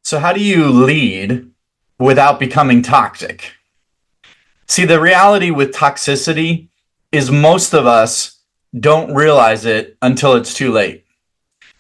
So, how do you lead without becoming toxic? See, the reality with toxicity is most of us don't realize it until it's too late.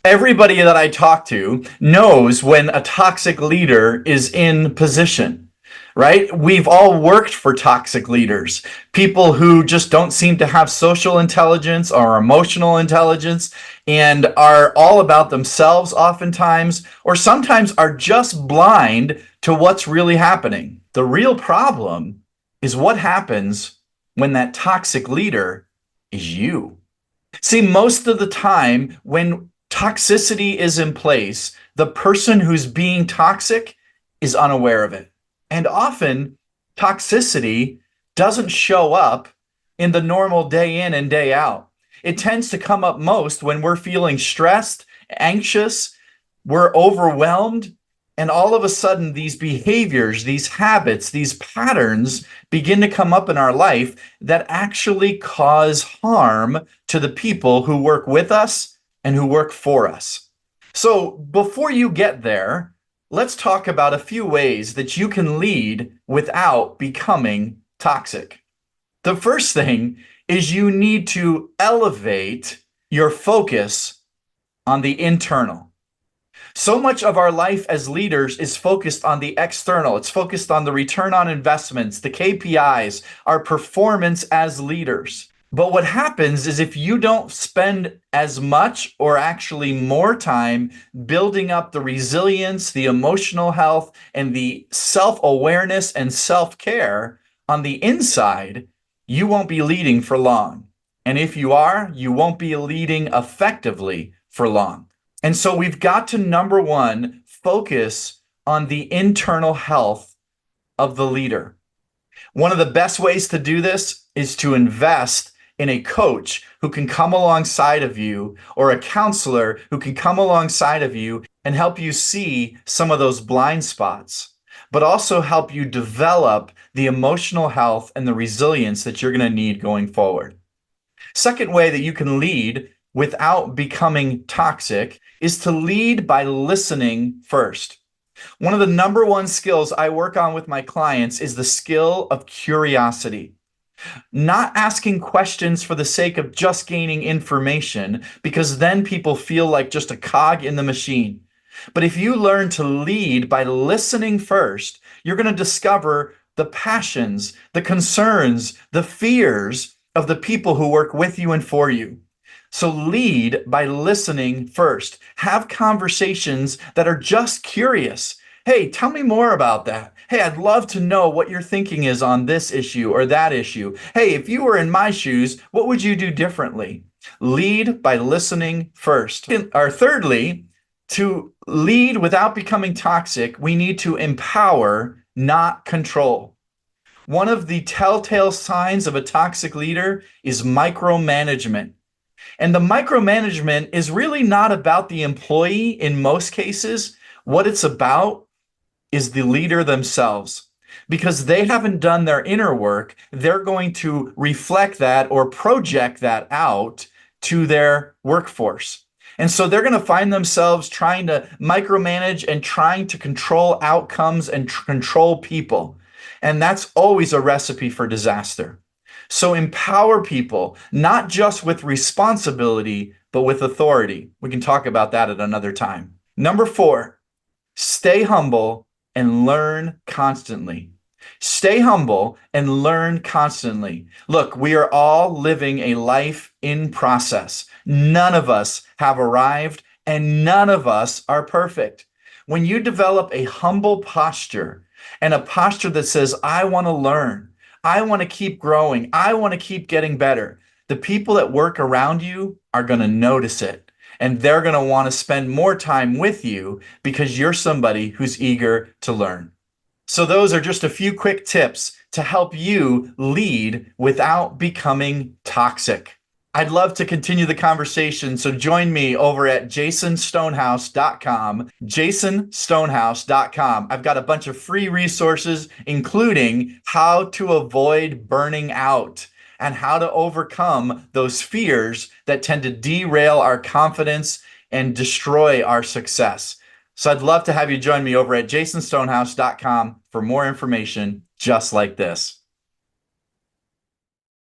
Everybody that I talk to knows when a toxic leader is in position, right? We've all worked for toxic leaders, people who just don't seem to have social intelligence or emotional intelligence and are all about themselves oftentimes, or sometimes are just blind to what's really happening. The real problem is what happens when that toxic leader is you. See, most of the time when toxicity is in place, the person who's being toxic is unaware of it. And often, toxicity doesn't show up in the normal day in and day out. It tends to come up most when we're feeling stressed, anxious, we're overwhelmed, and all of a sudden, these behaviors, these habits, these patterns begin to come up in our life that actually cause harm to the people who work with us and who work for us. So, before you get there, let's talk about a few ways that you can lead without becoming toxic. The first thing is you need to elevate your focus on the internal. So much of our life as leaders is focused on the external. It's focused on the return on investments, the KPIs, our performance as leaders. But what happens is if you don't spend as much or actually more time building up the resilience, the emotional health, and the self-awareness and self-care on the inside, you won't be leading for long. And if you are, you won't be leading effectively for long. And so we've got to, number one, focus on the internal health of the leader. One of the best ways to do this is to invest in a coach who can come alongside of you, or a counselor who can come alongside of you and help you see some of those blind spots, but also help you develop the emotional health and the resilience that you're going to need going forward. Second way that you can lead without becoming toxic is to lead by listening first. One of the number one skills I work on with my clients is the skill of curiosity. Not asking questions for the sake of just gaining information, because then people feel like just a cog in the machine. But if you learn to lead by listening first, you're going to discover the passions, the concerns, the fears of the people who work with you and for you. So lead by listening first. Have conversations that are just curious. Hey, tell me more about that. Hey, I'd love to know what your thinking is on this issue or that issue. Hey, if you were in my shoes, what would you do differently? Lead by listening first. Or thirdly, to lead without becoming toxic, we need to empower, not control. One of the telltale signs of a toxic leader is micromanagement. And the micromanagement is really not about the employee in most cases. What it's about is the leader themselves. Because they haven't done their inner work, they're going to reflect that or project that out to their workforce. And so they're going to find themselves trying to micromanage and trying to control outcomes and control people. And that's always a recipe for disaster. So empower people, not just with responsibility, but with authority. We can talk about that at another time. Number 4, stay humble and learn constantly. Stay humble and learn constantly. Look, we are all living a life in process. None of us have arrived, and none of us are perfect. When you develop a humble posture and a posture that says, I want to learn, I want to keep growing, I want to keep getting better, the people that work around you are going to notice it. And they're going to want to spend more time with you because you're somebody who's eager to learn. So those are just a few quick tips to help you lead without becoming toxic. I'd love to continue the conversation, so join me over at jasonstonehouse.com, jasonstonehouse.com. I've got a bunch of free resources, including how to avoid burning out and how to overcome those fears that tend to derail our confidence and destroy our success. So I'd love to have you join me over at jasonstonehouse.com for more information just like this.